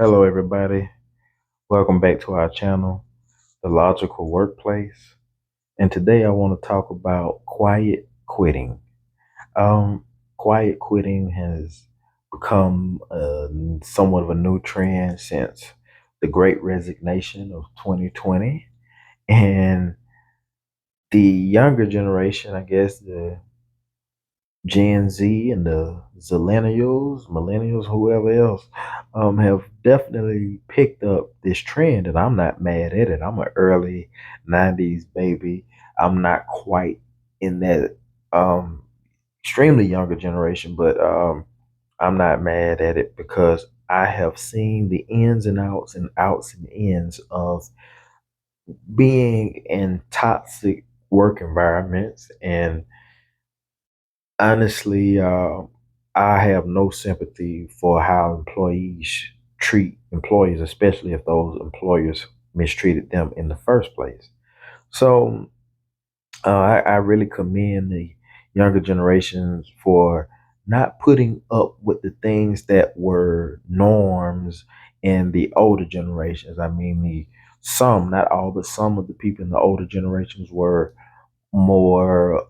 Hello, everybody. Welcome back to our channel, The Logical Workplace. And today I want to talk about quiet quitting. Um, Quiet quitting has become somewhat of a new trend since the Great Resignation of 2020. And the younger generation, I guess, the Gen Z and the Zillennials, Millennials, whoever else, have definitely picked up this trend, and I'm not mad at it. I'm an early '90s baby. I'm not quite in that extremely younger generation, but I'm not mad at it because I have seen the ins and outs and ends of being in toxic work environments. And honestly, I have no sympathy for how employees treat employees, especially if those employers mistreated them in the first place. So I really commend the younger generations for not putting up with the things that were norms in the older generations. I mean, not all, but some of the people in the older generations were more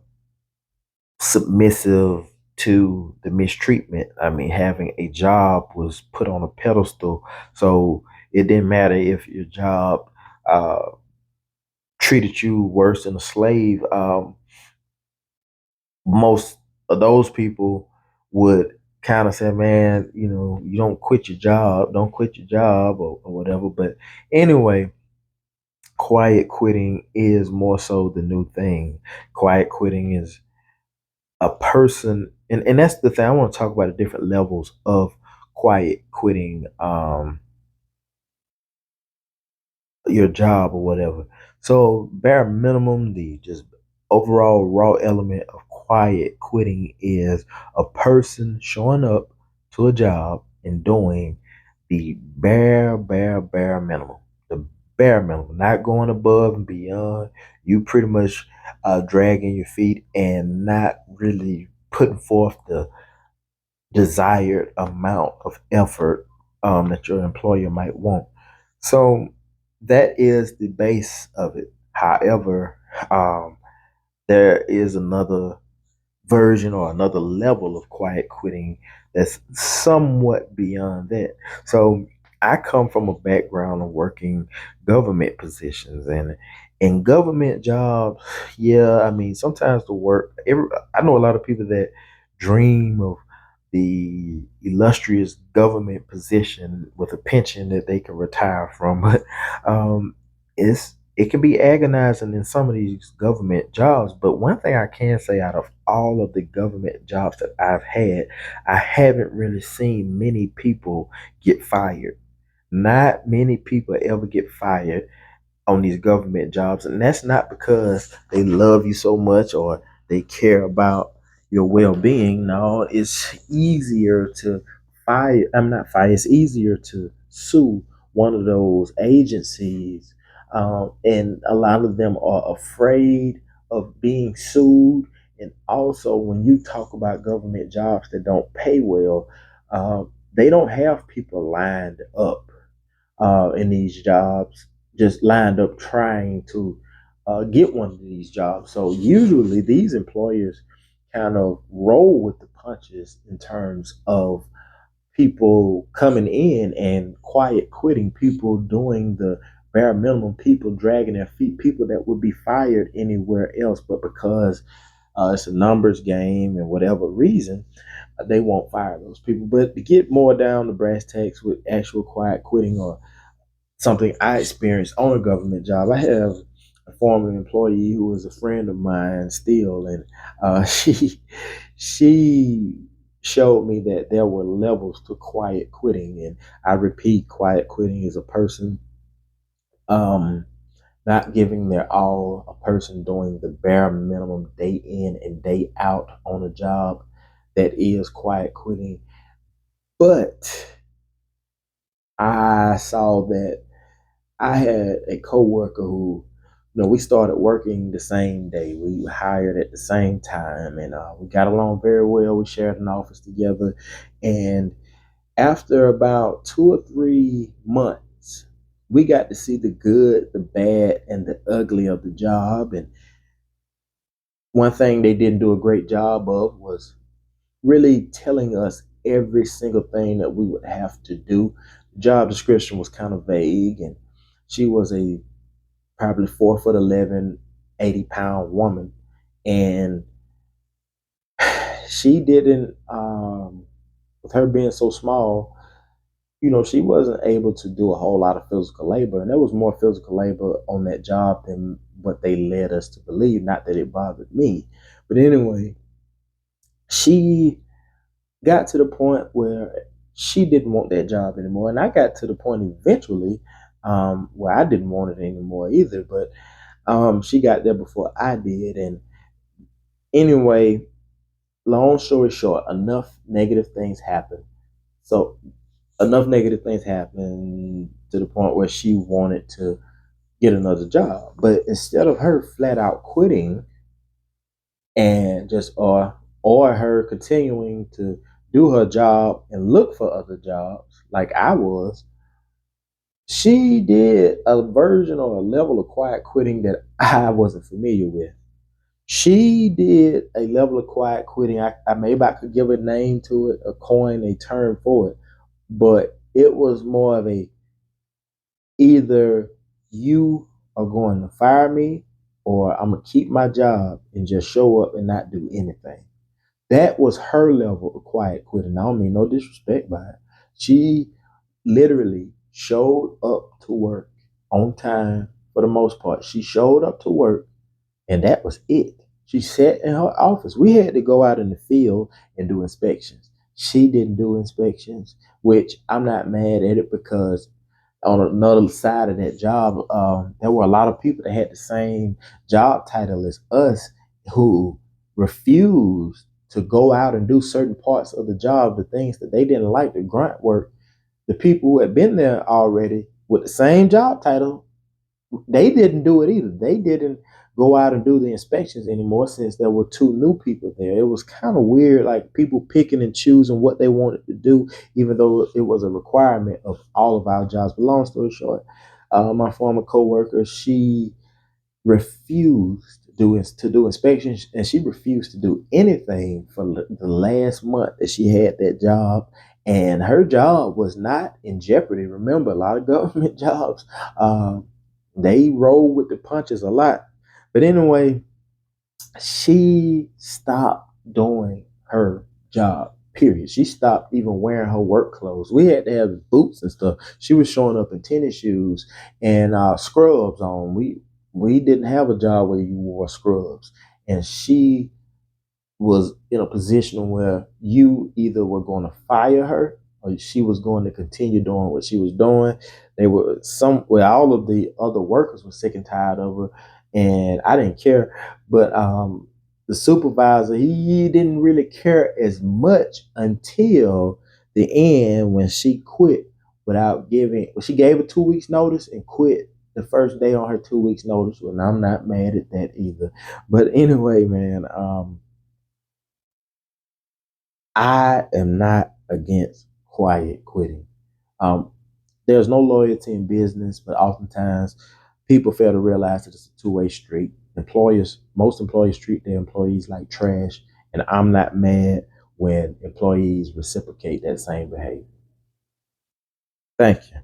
submissive to the mistreatment. I mean, having a job was put on a pedestal, so it didn't matter if your job uh, treated you worse than a slave. Most of those people would kind of say, "Man, you don't quit your job, or whatever." But anyway, quiet quitting is more so the new thing. Quiet quitting is a person, and that's the thing. I want to talk about the different levels of quiet quitting your job or whatever. So bare minimum, the just overall raw element of quiet quitting is a person showing up to a job and doing the bare minimum. The bare minimum, not going above and beyond. You pretty much dragging your feet and not really putting forth the desired amount of effort that your employer might want. So that is the base of it. However, um, there is another version or another level of quiet quitting that's somewhat beyond that. So I come from a background of working government positions, and in government jobs, yeah, I mean sometimes the work. I know a lot of people that dream of the illustrious government position with a pension that they can retire from, but it can be agonizing in some of these government jobs. But one thing I can say, out of all of the government jobs that I've had, I haven't really seen many people get fired. Not many people ever get fired on these government jobs. And that's not because they love you so much or they care about your well being. No, it's easier to fire. I'm not fire. It's easier to sue one of those agencies. And a lot of them are afraid of being sued. And also, when you talk about government jobs that don't pay well, they don't have people lined up in these jobs, just lined up trying to get one of these jobs. So usually these employers kind of roll with the punches in terms of people coming in and quiet quitting, people doing the bare minimum, people dragging their feet, people that would be fired anywhere else, but because it's a numbers game and whatever reason, they won't fire those people. But to get more down to brass tacks with actual quiet quitting or something I experienced on a government job. I have a former employee who is a friend of mine still, and she showed me that there were levels to quiet quitting, and I repeat, quiet quitting is a person um, not giving their all, a person doing the bare minimum day in and day out on a job. That is quiet quitting, but I saw that I had a coworker who, we started working the same day. We were hired at the same time, and we got along very well. We shared an office together, and After about 2 or 3 months, we got to see the good, the bad, and the ugly of the job. And one thing they didn't do a great job of was really telling us every single thing that we would have to do. The job description was kind of vague, and she was a probably 4'11", 80-pound woman, and she didn't. With her being so small, she wasn't able to do a whole lot of physical labor, and there was more physical labor on that job than what they led us to believe. Not that it bothered me, but anyway, she got to the point where she didn't want that job anymore, and I got to the point eventually where I didn't want it anymore either. But she got there before I did, and anyway, long story short, So enough negative things happened to the point where she wanted to get another job. But instead of her flat out quitting and just or her continuing to do her job and look for other jobs like I was, she did a version or a level of quiet quitting that I wasn't familiar with. She did a level of quiet quitting. Maybe I could give a name to it, a coin, a term for it, but it was more of a either you are going to fire me or I'm gonna keep my job and just show up and not do anything. That was her level of quiet quitting. I don't mean no disrespect by it. She literally showed up to work on time for the most part. She showed up to work and that was it. She sat in her office. We had to go out in the field and do inspections. She didn't do inspections, which I'm not mad at it because on another side of that job, there were a lot of people that had the same job title as us who refused to go out and do certain parts of the job, the things that they didn't like, the grunt work. The people who had been there already with the same job title, they didn't do it either. They didn't go out and do the inspections anymore since there were two new people there. It was kind of weird, like people picking and choosing what they wanted to do, even though it was a requirement of all of our jobs. But long story short, my former coworker, she refused to do inspections, and she refused to do anything for the last month that she had that job. And her job was not in jeopardy. Remember, a lot of government jobs, they roll with the punches a lot. But anyway, she stopped doing her job. Period. She stopped even wearing her work clothes. We had to have boots and stuff. She was showing up in tennis shoes and scrubs on. We didn't have a job where you wore scrubs, and she was in a position where you either were going to fire her or she was going to continue doing what she was doing. They were where all of the other workers were sick and tired of her, and I didn't care. But the supervisor, he didn't really care as much until the end when she quit without giving. Well, she gave a 2 weeks notice and quit the first day on her 2 weeks notice. And I'm not mad at that either. But anyway, man, I am not against quiet quitting. Um, there's no loyalty in business, but oftentimes people fail to realize that it's a two-way street. Most employers treat their employees like trash, and I'm not mad when employees reciprocate that same behavior. Thank you.